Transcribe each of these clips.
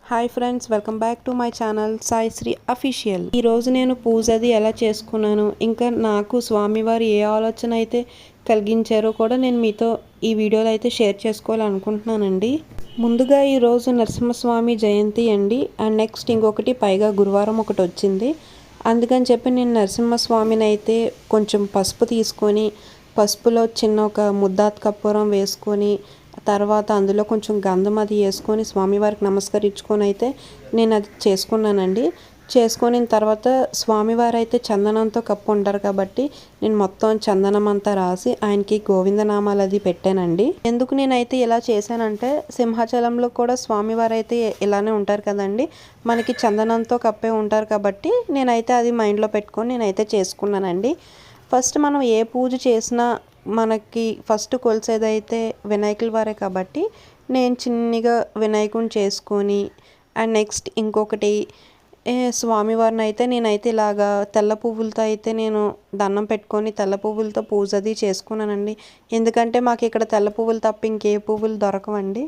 Hi friends, welcome back to my channel Sai Sri official. ఈరోజు నేను పూజది ఎలా చేసుకున్నాను, ఇంకా నాకు స్వామివారు ఏ ఆలోచన అయితే కలిగించారో కూడా నేను మీతో ఈ వీడియోలో అయితే షేర్ చేసుకోవాలనుకుంటున్నానండి. ముందుగా ఈరోజు నరసింహస్వామి జయంతి అండి. అండ్ నెక్స్ట్ ఇంకొకటి పైగా గురువారం ఒకటి వచ్చింది. అందుకని చెప్పి నేను నరసింహస్వామిని అయితే కొంచెం పసుపు తీసుకొని, పసుపులో చిన్న ఒక ముద్దాత్ కర్పూరం వేసుకొని, తర్వాత అందులో కొంచెం గంధం అది వేసుకొని స్వామివారికి నమస్కరించుకొని అయితే నేను అది చేసుకున్నానండి. చేసుకొని తర్వాత స్వామివారు అయితే చందనంతో కప్పు ఉంటారు కాబట్టి నేను మొత్తం చందనం అంతా రాసి ఆయనకి గోవిందనామాలు అది పెట్టానండి. ఎందుకు నేనైతే ఇలా చేశానంటే, సింహాచలంలో కూడా స్వామివారు అయితే ఇలానే ఉంటారు కదండి, మనకి చందనంతో కప్పే ఉంటారు కాబట్టి నేనైతే అది మైండ్లో పెట్టుకొని నేనైతే చేసుకున్నానండి. ఫస్ట్ మనం ఏ పూజ చేసినా మనకి ఫస్ట్ కొలిసేదైతే వినాయకుల వారే కాబట్టి నేను చిన్నగా వినాయకుని చేసుకొని, అండ్ నెక్స్ట్ ఇంకొకటి స్వామివారిని అయితే నేనైతే ఇలాగా తెల్ల పువ్వులతో అయితే నేను దండం పెట్టుకొని తెల్ల పువ్వులతో పూజ అది చేసుకున్నానండి. ఎందుకంటే మాకు ఇక్కడ తెల్ల పువ్వులు తప్ప ఇంకే పువ్వులు దొరకవండి.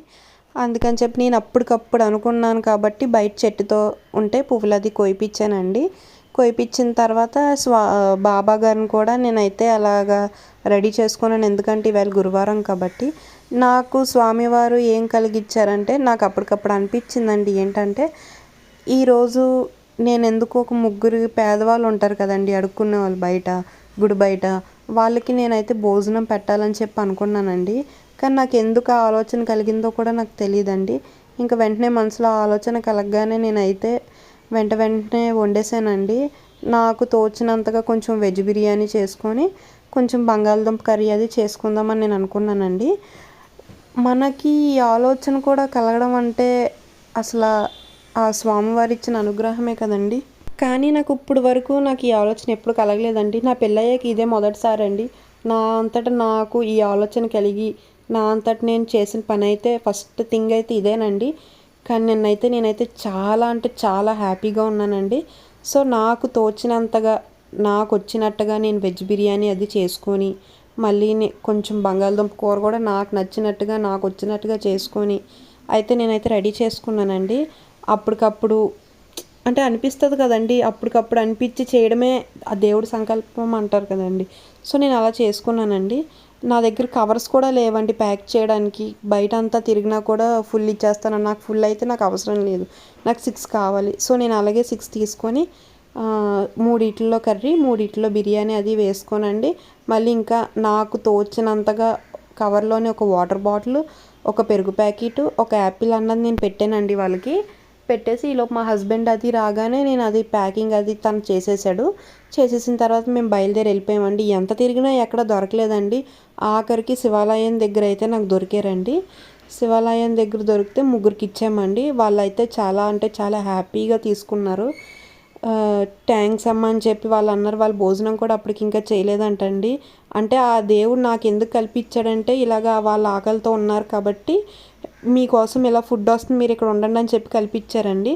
అందుకని చెప్పి నేను అప్పటికప్పుడు అనుకున్నాను కాబట్టి బయట చెట్టుతో ఉంటే పువ్వులు అది కోయిపించానండి. కోయిపించిన తర్వాత బాబా గారిని కూడా నేనైతే అలాగా రెడీ చేసుకున్నాను. ఎందుకంటే ఇవాళ గురువారం కాబట్టి నాకు స్వామివారు ఏం కలిగించారంటే, నాకు అప్పటికప్పుడు అనిపించిందండి ఏంటంటే, ఈరోజు నేను ఎందుకు ఒక ముగ్గురు పేదవాళ్ళు ఉంటారు కదండి, అడుక్కునే వాళ్ళు బయట గుడి బయట, వాళ్ళకి నేనైతే భోజనం పెట్టాలని చెప్పి అనుకున్నానండి. కానీ నాకు ఎందుకు ఆ ఆలోచన కలిగిందో కూడా నాకు తెలియదండి. ఇంకా వెంటనే మనసులో ఆలోచన కలగగానే నేనైతే వెంటనే వండేసానండి. నాకు తోచినంతగా కొంచెం వెజ్ బిర్యానీ చేసుకొని కొంచెం బంగాళదుంప కర్రీ అది చేసుకుందామని నేను అనుకున్నానండి. మనకి ఈ ఆలోచన కూడా కలగడం అంటే అసలు ఆ స్వామివారు ఇచ్చిన అనుగ్రహమే కదండి. కానీ నాకు ఇప్పుడు వరకు నాకు ఈ ఆలోచన ఎప్పుడు కలగలేదండి. నా పెళ్ళయ్యాక ఇదే మొదటిసారి అండి నా అంతటా నాకు ఈ ఆలోచన కలిగి నా అంతటా నేను చేసిన పని అయితే ఫస్ట్ థింగ్ అయితే ఇదేనండి. కానీ నేనైతే చాలా అంటే చాలా హ్యాపీగా ఉన్నానండి. సో నాకు తోచినంతగా నాకు వచ్చినట్టుగా నేను వెజ్ బిర్యానీ అది చేసుకొని, మళ్ళీ కొంచెం బంగాళదుంప కూర కూడా నాకు నచ్చినట్టుగా నాకు వచ్చినట్టుగా చేసుకొని అయితే నేనైతే రెడీ చేసుకున్నానండి. అప్పటికప్పుడు అంటే అనిపిస్తుంది కదండి, అప్పటికప్పుడు అనిపించి చేయడమే ఆ దేవుడి సంకల్పం అంటారు కదండి. సో నేను అలా చేసుకున్నానండి. నా దగ్గర కవర్స్ కూడా లేవండి ప్యాక్ చేయడానికి. బయట అంతా తిరిగినా కూడా ఫుల్ ఇచ్చేస్తాను. నాకు ఫుల్ అయితే నాకు అవసరం లేదు, నాకు 6 కావాలి. సో నేను అలాగే 6 తీసుకొని 3 కర్రీ 3 బిర్యానీ అది వేసుకోనండి. మళ్ళీ ఇంకా నాకు తోచినంతగా కవర్లోనే ఒక వాటర్ బాటిల్, ఒక పెరుగు ప్యాకెట్, ఒక యాపిల్ అన్నది నేను పెట్టానండి వాళ్ళకి. పెట్టేసి ఈలోపు మా హస్బెండ్ అది రాగానే నేను అది ప్యాకింగ్ అది తను చేసేసాడు. చేసేసిన తర్వాత మేము బయలుదేరి వెళ్ళిపోయామండి. ఎంత తిరిగినా ఎక్కడ దొరకలేదండి. ఆఖరికి శివాలయం దగ్గర అయితే నాకు దొరికారండి. శివాలయం దగ్గర దొరికితే ముగ్గురికి ఇచ్చామండి. వాళ్ళైతే చాలా అంటే చాలా హ్యాపీగా తీసుకున్నారు. థ్యాంక్స్ అమ్మ అని చెప్పి వాళ్ళు అన్నారు. వాళ్ళు భోజనం కూడా అప్పటికి ఇంకా చేయలేదంటండి. అంటే ఆ దేవుడు నాకు ఎందుకు కల్పించాడంటే, ఇలాగా వాళ్ళ ఆకలితో ఉన్నారు కాబట్టి మీకోసం ఇలా ఫుడ్ వస్తుంది, మీరు ఇక్కడ ఉండండి అని చెప్పి కల్పించారండి.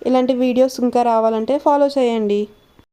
ఇలాంటి వీడియోస్ ఇంకా రావాలంటే ఫాలో చేయండి.